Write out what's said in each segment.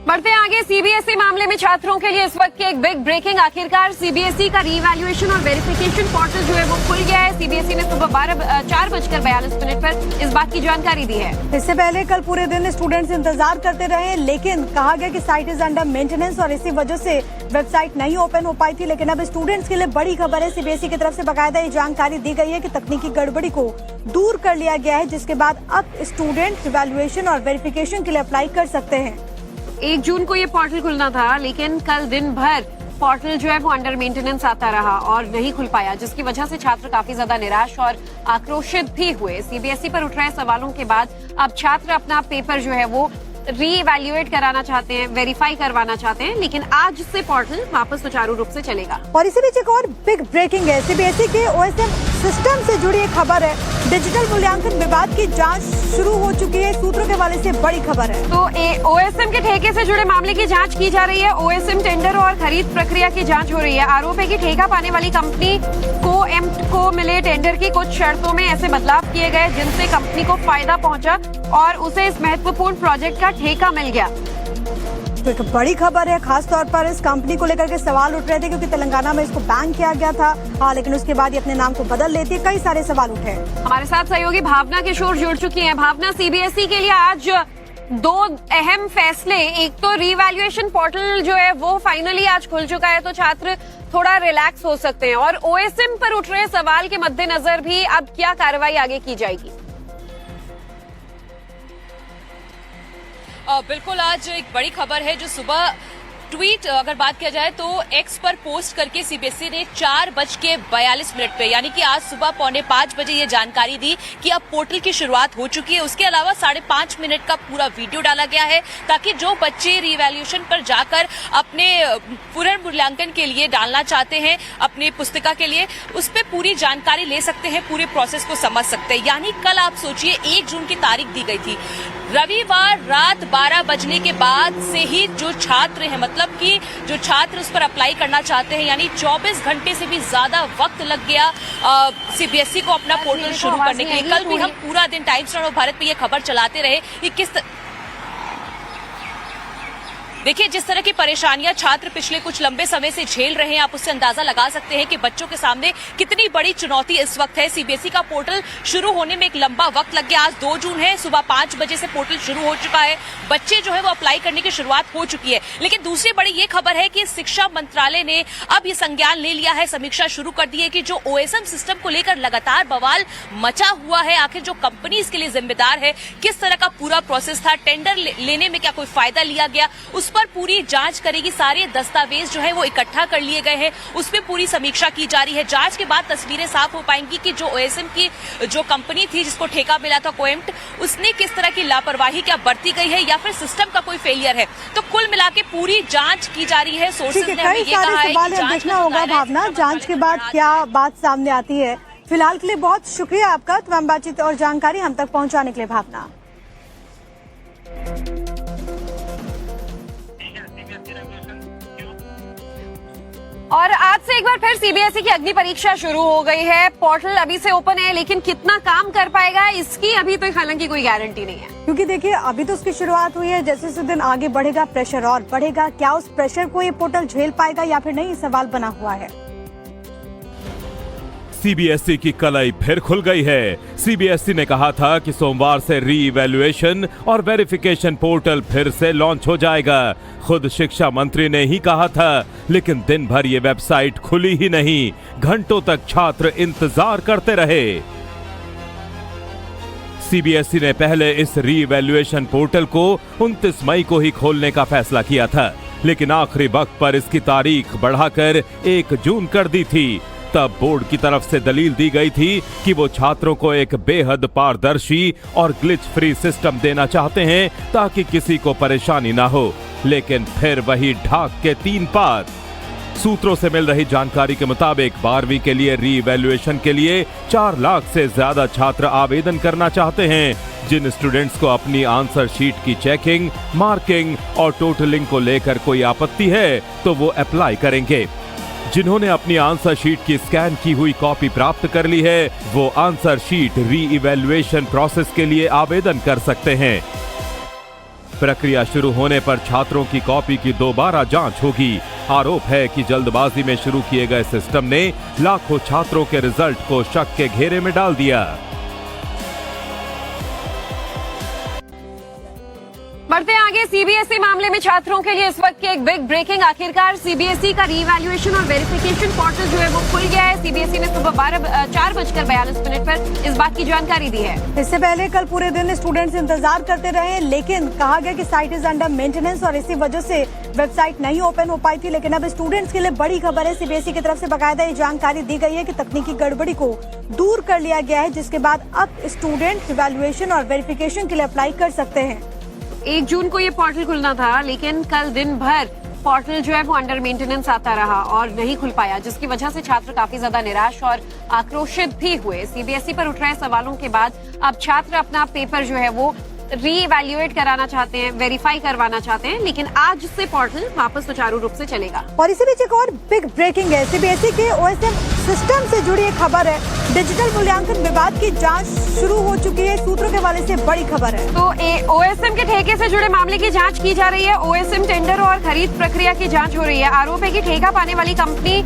बढ़ते आगे, सीबीएसई मामले में छात्रों के लिए इस वक्त की एक बिग ब्रेकिंग। आखिरकार सीबीएसई का रीवैल्यूएशन और वेरिफिकेशन पोर्टल जो है वो खुल गया है। सीबीएसई ने सुबह 4:42 पर इस बात की जानकारी दी है। इससे पहले कल पूरे दिन स्टूडेंट्स इंतजार करते रहे, लेकिन कहा गया कि साइट इज अंडर मेंटेनेंस और इसी वजह से वेबसाइट नहीं ओपन हो पाई थी। लेकिन अब स्टूडेंट्स के लिए बड़ी खबर है। सीबीएसई की तरफ से बाकायदा ये जानकारी दी गई है कि तकनीकी गड़बड़ी को दूर कर लिया गया है, जिसके बाद अब स्टूडेंट इवैल्यूएशन और वेरिफिकेशन के लिए अप्लाई कर सकते हैं। 1 जून को ये पोर्टल खुलना था, लेकिन कल दिन भर पोर्टल जो है वो अंडर मेंटेनेंस आता रहा और नहीं खुल पाया, जिसकी वजह से छात्र काफी ज्यादा निराश और आक्रोशित भी हुए। सीबीएसई पर उठ रहे सवालों के बाद अब छात्र अपना पेपर जो है वो रीइवैल्यूएट कराना चाहते हैं, वेरीफाई करवाना चाहते हैं, लेकिन आज से पोर्टल वापस सुचारू रूप से चलेगा। और इसी बीच एक और बिग ब्रेकिंग है। सीबीएसई के ओएसएम सिस्टम से जुड़ी एक खबर है। डिजिटल मूल्यांकन विवाद की जांच शुरू हो चुकी है। सूत्रों के हवाले से बड़ी खबर है। तो ओएसएम के ठेके से जुड़े मामले की जांच की जा रही है। ओएसएम टेंडर और खरीद प्रक्रिया की जांच हो रही है। आरोप है कि ठेका पाने वाली कंपनी को मिले टेंडर की कुछ शर्तों में ऐसे बदलाव किए गए जिनसे कंपनी को फायदा पहुंचा और उसे इस महत्वपूर्ण प्रोजेक्ट का ठेका मिल गया। तो एक बड़ी खबर है। खास तौर पर इस कंपनी को लेकर के सवाल उठ रहे थे, क्योंकि तेलंगाना में इसको बैन किया गया था, लेकिन उसके बाद ये अपने नाम को बदल लेती है। कई सारे सवाल उठे। हमारे साथ सहयोगी भावना किशोर जुड़ चुकी हैं। भावना, सीबीएसई के लिए आज 2 अहम फैसले। एक तो रीवैल्यूएशन पोर्टल जो है वो फाइनली आज खुल चुका है, तो छात्र थोड़ा रिलैक्स हो सकते हैं, और ओएसएम पर उठ रहे सवाल के मद्देनजर भी अब क्या कार्रवाई आगे की जाएगी? बिल्कुल, आज एक बड़ी खबर है जो सुबह ट्वीट अगर बात किया जाए तो एक्स पर पोस्ट करके सीबीएसई ने 4:42 पे, यानी कि आज सुबह 4:45 बजे ये जानकारी दी कि अब पोर्टल की शुरुआत हो चुकी है। उसके अलावा 5.5 मिनट का पूरा वीडियो डाला गया है, ताकि जो बच्चे रिवैल्यूएशन पर जाकर अपने पुनर्मूल्यांकन के लिए डालना चाहते हैं अपनी पुस्तिका के लिए, उस पर पूरी जानकारी ले सकते हैं, पूरे प्रोसेस को समझ सकते हैं। यानी कल आप सोचिए 1 जून की तारीख दी गई थी, रविवार रात 12 बजने के बाद से ही जो छात्र हैं, मतलब कि जो छात्र उस पर अप्लाई करना चाहते हैं, यानी 24 घंटे से भी ज्यादा वक्त लग गया सीबीएसई को अपना पोर्टल शुरू करने के लिए। कल भी हम पूरा दिन टाइम्स नाउ भारत पे ये खबर चलाते रहे कि किस देखिए जिस तरह की परेशानियां छात्र पिछले कुछ लंबे समय से झेल रहे हैं, आप उससे अंदाजा लगा सकते हैं कि बच्चों के सामने कितनी बड़ी चुनौती इस वक्त है। सीबीएसई का पोर्टल शुरू होने में एक लंबा वक्त लग गया। आज 2 जून है, सुबह 5 बजे से पोर्टल शुरू हो चुका है, बच्चे जो है वो अप्लाई करने की शुरुआत हो चुकी है। लेकिन दूसरी बड़ी ये खबर है कि शिक्षा मंत्रालय ने अब ये संज्ञान ले लिया है, समीक्षा शुरू कर दी है कि जो ओएसएम सिस्टम को लेकर लगातार बवाल मचा हुआ है, आखिर जो कंपनी इसके लिए जिम्मेदार है, किस तरह का पूरा प्रोसेस था, टेंडर लेने में क्या कोई फायदा लिया गया, उस पर पूरी जांच करेगी। सारे दस्तावेज जो है वो इकट्ठा कर लिए गए हैं, उस पर पूरी समीक्षा की जा रही है। जांच के बाद तस्वीरें साफ हो पाएंगी कि जो ओएसएम की जो कंपनी थी जिसको ठेका मिला था कोएम्ट, उसने किस तरह की लापरवाही क्या बरती गई है या फिर सिस्टम का कोई फेलियर है। तो कुल मिला के पूरी जांच की जा रही है। सोर्सेज ने हमें ये कहा है कि देखना होगा भावना, जांच के बाद क्या बात सामने आती है। फिलहाल के लिए बहुत शुक्रिया आपका तमाम बातचीत और जानकारी हम तक पहुंचाने के लिए भावना। और आज से एक बार फिर सीबीएसई की अग्नि परीक्षा शुरू हो गई है। पोर्टल अभी से ओपन है, लेकिन कितना काम कर पाएगा इसकी अभी तो हालांकि कोई गारंटी नहीं है, क्योंकि देखिए अभी तो उसकी शुरुआत हुई है। जैसे जैसे दिन आगे बढ़ेगा प्रेशर और बढ़ेगा। क्या उस प्रेशर को ये पोर्टल झेल पाएगा या फिर नहीं, सवाल बना हुआ है। सीबीएसई की कलाई फिर खुल गई है। सीबीएसई ने कहा था कि सोमवार से रीइवैल्यूएशन और वेरिफिकेशन पोर्टल फिर से लॉन्च हो जाएगा। खुद शिक्षा मंत्री ने ही कहा था, लेकिन दिन भर ये वेबसाइट खुली ही नहीं। घंटों तक छात्र इंतजार करते रहे। सीबीएसई ने पहले इस रीइवैल्यूएशन पोर्टल को 29 मई को ही खोलने का फैसला किया था, लेकिन आखिरी वक्त पर इसकी तारीख बढ़ाकर 1 जून कर दी थी। तब बोर्ड की तरफ से दलील दी गई थी कि वो छात्रों को एक बेहद पारदर्शी और ग्लिच फ्री सिस्टम देना चाहते हैं, ताकि किसी को परेशानी ना हो। लेकिन फिर वही ढाक के 3 पार। सूत्रों से मिल रही जानकारी के मुताबिक 12वीं के लिए रीइवैल्यूएशन के लिए 4 लाख से ज्यादा छात्र आवेदन करना चाहते हैं। जिन स्टूडेंट्स को अपनी आंसर शीट की चेकिंग, मार्किंग और टोटलिंग को लेकर कोई आपत्ति है, तो वो अप्लाई करेंगे। जिन्होंने अपनी आंसर शीट की स्कैन की हुई कॉपी प्राप्त कर ली है, वो आंसर शीट री-इवैल्यूएशन प्रोसेस के लिए आवेदन कर सकते हैं। प्रक्रिया शुरू होने पर छात्रों की कॉपी की दोबारा जांच होगी। आरोप है कि जल्दबाजी में शुरू किए गए सिस्टम ने लाखों छात्रों के रिजल्ट को शक के घेरे में डाल दिया। बढ़ते हैं आगे। सीबीएसई मामले में छात्रों के लिए इस वक्त की एक बिग ब्रेकिंग। आखिरकार सीबीएसई का रीवैल्यूएशन और वेरिफिकेशन पोर्टल जो है वो खुल गया है। सीबीएसई ने सुबह 4:42 पर इस बात की जानकारी दी है। इससे पहले कल पूरे दिन स्टूडेंट्स इंतजार करते रहे, लेकिन कहा गया कि साइट इज अंडर मेंटेनेंस और इसी वजह से वेबसाइट नहीं ओपन हो पाई थी। लेकिन अब स्टूडेंट्स के लिए बड़ी खबर है। सीबीएसई की तरफ से बाकायदा ये जानकारी दी गई है कि तकनीकी गड़बड़ी को दूर कर लिया गया है, जिसके बाद अब स्टूडेंट इवैल्यूएशन और वेरिफिकेशन के लिए अप्लाई कर सकते हैं। 1 जून को ये पोर्टल खुलना था, लेकिन कल दिन भर पोर्टल जो है वो अंडर मेंटेनेंस आता रहा और नहीं खुल पाया, जिसकी वजह से छात्र काफी ज्यादा निराश और आक्रोशित भी हुए। सीबीएसई पर उठ रहे सवालों के बाद अब छात्र अपना पेपर जो है वो रीइवैल्यूएट कराना चाहते हैं, वेरीफाई करवाना चाहते हैं, लेकिन आज से पोर्टल वापस सुचारू रूप से चलेगा। और इसी बीच एक और बिग ब्रेकिंग है। सीबीएसई के ओएसएम सिस्टम से जुड़ी एक खबर है। डिजिटल मूल्यांकन विवाद की जांच शुरू हो चुकी है। सूत्रों के हवाले से बड़ी खबर है। तो ओएसएम के ठेके से जुड़े मामले की जांच की जा रही है। ओएसएम टेंडर और खरीद प्रक्रिया की जांच हो रही है। आरोप है कि ठेका पाने वाली कंपनी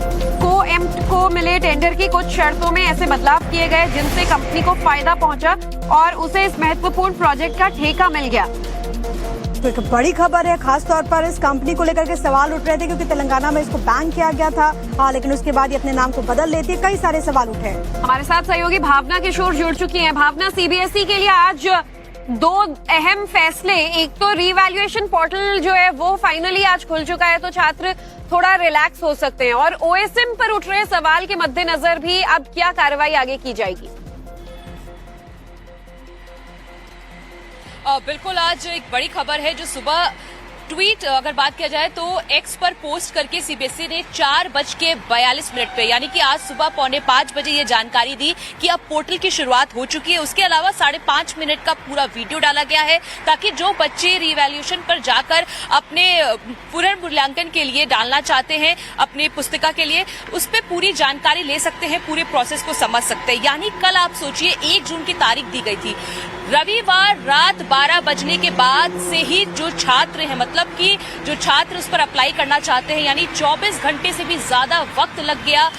को मिले टेंडर की कुछ शर्तों में ऐसे बदलाव किए गए जिनसे कंपनी को फायदा पहुंचा और उसे इस महत्वपूर्ण प्रोजेक्ट का ठेका मिल गया। तो एक बड़ी खबर है। खास तौर पर इस कंपनी को लेकर के सवाल उठ रहे थे, क्योंकि तेलंगाना में इसको बैन किया गया था, लेकिन उसके बाद ये अपने नाम को बदल लेती है। कई सारे सवाल उठे। हमारे साथ सहयोगी भावना किशोर जुड़ चुकी हैं। भावना, सीबीएसई के लिए आज 2 अहम फैसले। एक तो रीवैल्यूएशन पोर्टल जो है वो फाइनली आज खुल चुका है, तो छात्र थोड़ा रिलैक्स हो सकते हैं, और ओएसएम पर उठ रहे सवाल के मद्देनजर भी अब क्या कार्रवाई आगे की जाएगी? बिल्कुल, आज एक बड़ी खबर है जो सुबह ट्वीट अगर बात किया जाए तो एक्स पर पोस्ट करके सीबीएसई ने 4:42 पे यानी कि आज सुबह 4:45 बजे ये जानकारी दी कि अब पोर्टल की शुरुआत हो चुकी है। उसके अलावा 5.5 मिनट का पूरा वीडियो डाला गया है ताकि जो बच्चे रिवैल्यूएशन पर जाकर अपने पुनर्मूल्यांकन के लिए डालना चाहते हैं अपनी पुस्तिका के लिए, उस पर पूरी जानकारी ले सकते हैं, पूरे प्रोसेस को समझ सकते हैं। यानी कल आप सोचिए 1 जून की तारीख दी गई थी, रविवार रात 12 बजने के बाद से ही जो छात्र हैं, मतलब कि जो छात्र उस पर अप्लाई करना चाहते हैं, यानी 24 घंटे से भी ज्यादा वक्त लग गया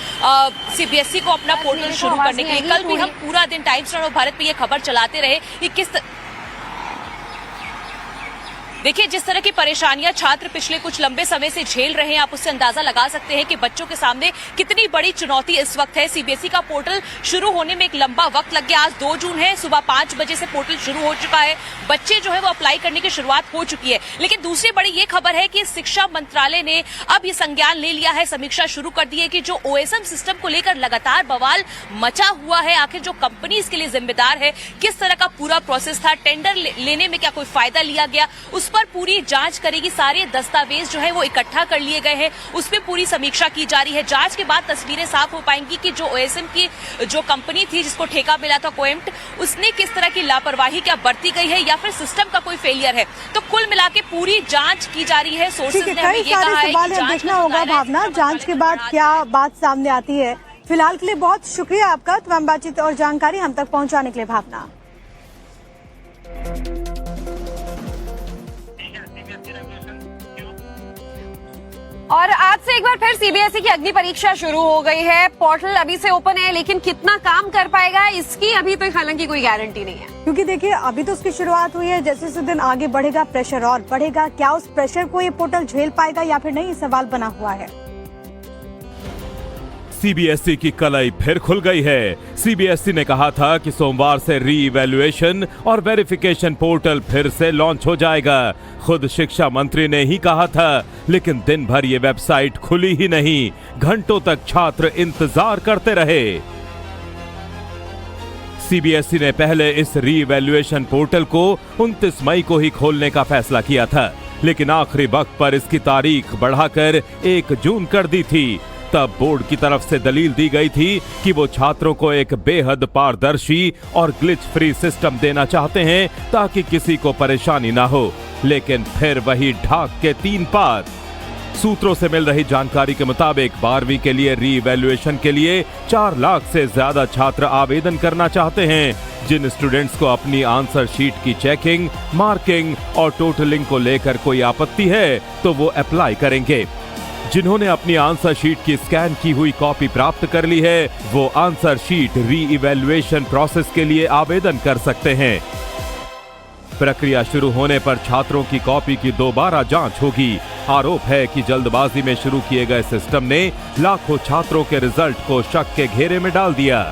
सीबीएसई को अपना पोर्टल शुरू करने के लिए। कल भी हम पूरा दिन टाइम्स नाउ भारत पे ये खबर चलाते रहे कि देखिए जिस तरह की परेशानियां छात्र पिछले कुछ लंबे समय से झेल रहे हैं, आप उससे अंदाजा लगा सकते हैं कि बच्चों के सामने कितनी बड़ी चुनौती इस वक्त है। सीबीएसई का पोर्टल शुरू होने में एक लंबा वक्त लग गया। आज 2 जून है, सुबह 5 बजे से पोर्टल शुरू हो चुका है, बच्चे जो है वो अप्लाई करने की शुरुआत हो चुकी है। लेकिन दूसरी बड़ी ये खबर है कि शिक्षा मंत्रालय ने अब ये संज्ञान ले लिया है, समीक्षा शुरू कर दी है कि जो ओएसएम सिस्टम को लेकर लगातार बवाल मचा हुआ है, आखिर जो कंपनी इसके लिए जिम्मेदार है, किस तरह का पूरा प्रोसेस था, टेंडर लेने में क्या कोई फायदा लिया गया, उस पर पूरी जांच करेगी। सारे दस्तावेज जो है वो इकट्ठा कर लिए गए हैं, उस पर पूरी समीक्षा की जा रही है। जांच के बाद तस्वीरें साफ हो पाएंगी कि जो ओएसएम की जो कंपनी थी जिसको ठेका मिला था कोएम्ट, उसने किस तरह की लापरवाही क्या बरती गई है या फिर सिस्टम का कोई फेलियर है। तो कुल मिला के पूरी जांच की जा रही है। सोर्सेज ने हमें ये कहा है कि देखना होगा भावना, जांच के बाद क्या बात सामने आती है। फिलहाल के लिए बहुत शुक्रिया आपका तमाम बातचीत और जानकारी हम तक पहुंचाने के लिए भावना। और आज से एक बार फिर सीबीएसई की अग्नि परीक्षा शुरू हो गई है। पोर्टल अभी से ओपन है, लेकिन कितना काम कर पाएगा इसकी अभी तो हालांकि कोई गारंटी नहीं है, क्योंकि देखिए अभी तो उसकी शुरुआत हुई है। जैसे जैसे दिन आगे बढ़ेगा प्रेशर और बढ़ेगा। क्या उस प्रेशर को ये पोर्टल झेल पाएगा या फिर नहीं, सवाल बना हुआ है। सीबीएसई की कलाई फिर खुल गई है। सीबीएसई ने कहा था कि सोमवार से रीइवैल्यूएशन और वेरिफिकेशन पोर्टल फिर से लॉन्च हो जाएगा। खुद शिक्षा मंत्री ने ही कहा था, लेकिन दिन भर ये वेबसाइट खुली ही नहीं। घंटों तक छात्र इंतजार करते रहे। सीबीएसई ने पहले इस रीइवैल्यूएशन पोर्टल को 29 मई को ही खोलने का फैसला किया था, लेकिन आखिरी वक्त पर इसकी तारीख बढ़ाकर 1 जून कर दी थी। तब बोर्ड की तरफ से दलील दी गई थी कि वो छात्रों को एक बेहद पारदर्शी और ग्लिच फ्री सिस्टम देना चाहते हैं ताकि किसी को परेशानी ना हो। लेकिन फिर वही ढाक के 3 पात। सूत्रों से मिल रही जानकारी के मुताबिक 12वीं के लिए री इवैल्यूएशन के लिए 4 लाख से ज्यादा छात्र आवेदन करना चाहते हैं। जिन स्टूडेंट्स को अपनी आंसर शीट की चेकिंग, मार्किंग और टोटलिंग को लेकर कोई आपत्ति है तो वो अप्लाई करेंगे। जिन्होंने अपनी आंसर शीट की स्कैन की हुई कॉपी प्राप्त कर ली है वो आंसर शीट री इवैल्यूएशन प्रोसेस के लिए आवेदन कर सकते हैं। प्रक्रिया शुरू होने पर छात्रों की कॉपी की दोबारा जांच होगी। आरोप है कि जल्दबाजी में शुरू किए गए सिस्टम ने लाखों छात्रों के रिजल्ट को शक के घेरे में डाल दिया।